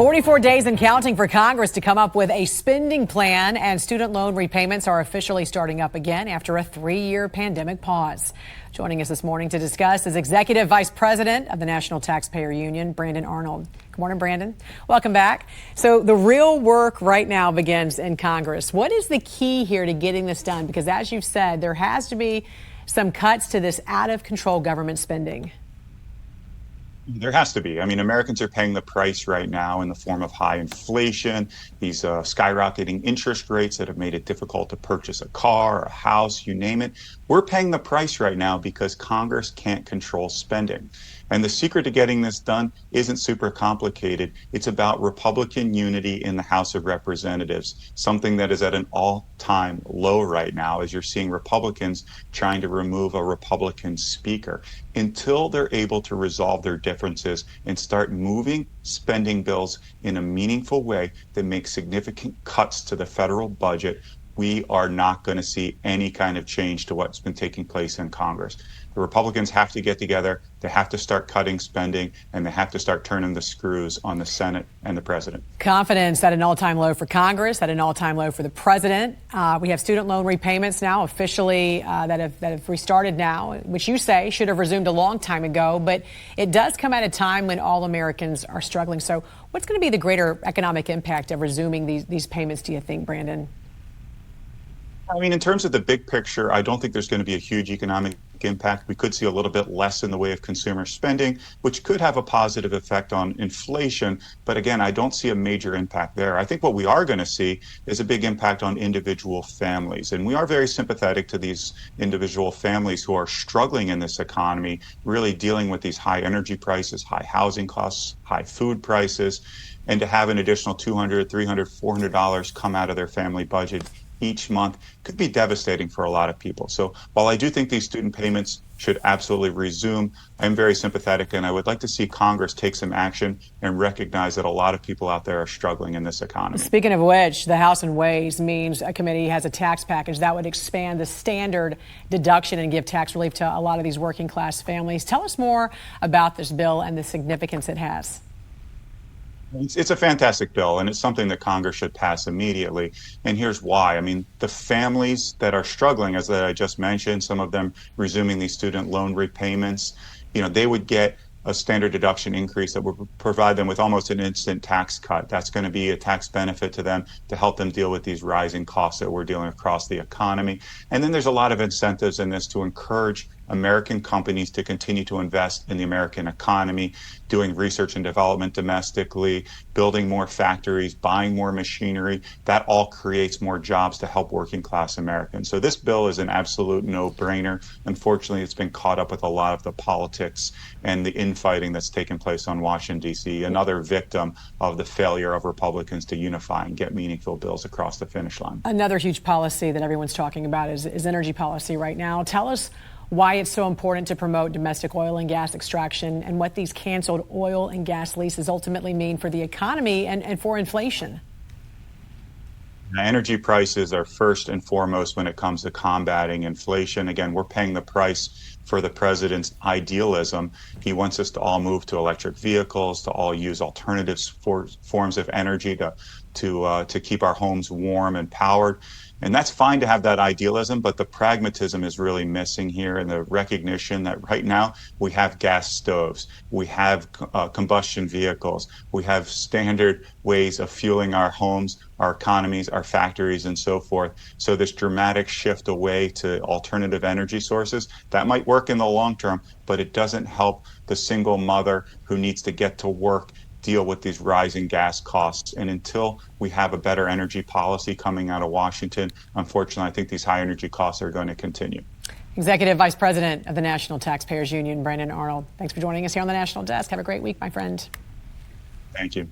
44 days and counting for Congress to come up with a spending plan, and student loan repayments are officially starting up again after a 3-year pandemic pause. Joining us this morning to discuss is Executive Vice President of the National Taxpayer Union, Brandon Arnold. Good morning, Brandon. Welcome back. So the real work right now begins in Congress. What is the key here to getting this done? Because as you've said, there has to be some cuts to this out-of-control government spending. There has to be. I mean, Americans are paying the price right now in the form of high inflation, these skyrocketing interest rates that have made it difficult to purchase a car, a house, you name it. We're paying the price right now because Congress can't control spending. And the secret to getting this done isn't super complicated. It's about Republican unity in the House of Representatives, something that is at an all-time low right now as you're seeing Republicans trying to remove a Republican speaker. Until they're able to resolve their differences and start moving spending bills in a meaningful way that makes significant cuts to the federal budget, we are not going to see any kind of change to what's been taking place in Congress. The Republicans have to get together, they have to start cutting spending, and they have to start turning the screws on the Senate and the president. Confidence at an all-time low for Congress, at an all-time low for the president. We have student loan repayments now officially that have restarted now, which you say should have resumed a long time ago, but it does come at a time when all Americans are struggling. So what's going to be the greater economic impact of resuming these payments, do you think, Brandon? I mean, in terms of the big picture, I don't think there's going to be a huge economic impact. We could see a little bit less in the way of consumer spending, which could have a positive effect on inflation. But again, I don't see a major impact there. I think what we are going to see is a big impact on individual families. And we are very sympathetic to these individual families who are struggling in this economy, really dealing with these high energy prices, high housing costs, high food prices, and to have an additional $200, $300, $400 come out of their family budget each month could be devastating for a lot of people. So while I do think these student payments should absolutely resume, I'm very sympathetic, and I would like to see Congress take some action and recognize that a lot of people out there are struggling in this economy. Speaking of which, the House and Ways means a committee has a tax package that would expand the standard deduction and give tax relief to a lot of these working class families. Tell us more about this bill and the significance it has. It's a fantastic bill, and it's something that Congress should pass immediately. And here's why. I mean, the families that are struggling, as I just mentioned, some of them resuming these student loan repayments, they would get a standard deduction increase that would provide them with almost an instant tax cut. That's going to be a tax benefit to them to help them deal with these rising costs that we're dealing across the economy. And then there's a lot of incentives in this to encourage American companies to continue to invest in the American economy, doing research and development domestically, building more factories, buying more machinery. That all creates more jobs to help working class Americans. So this bill is an absolute no-brainer. Unfortunately, it's been caught up with a lot of the politics and the infighting that's taken place on Washington, D.C., another victim of the failure of Republicans to unify and get meaningful bills across the finish line. Another huge policy that everyone's talking about is energy policy right now. Tell us why it's so important to promote domestic oil and gas extraction and what these canceled oil and gas leases ultimately mean for the economy and for inflation. Energy prices are first and foremost when it comes to combating inflation. Again, we're paying the price for the president's idealism. He wants us to all move to electric vehicles, to all use alternatives for forms of energy to keep our homes warm and powered. And that's fine to have that idealism, but the pragmatism is really missing here, and the recognition that right now we have gas stoves, we have combustion vehicles, we have standard ways of fueling our homes, our economies, our factories, and so forth. So this dramatic shift away to alternative energy sources, that might work in the long term, but it doesn't help the single mother who needs to get to work deal with these rising gas costs. And until we have a better energy policy coming out of Washington, unfortunately, I think these high energy costs are going to continue. Executive Vice President of the National Taxpayers Union, Brandon Arnold. Thanks for joining us here on the National Desk. Have a great week, my friend. Thank you.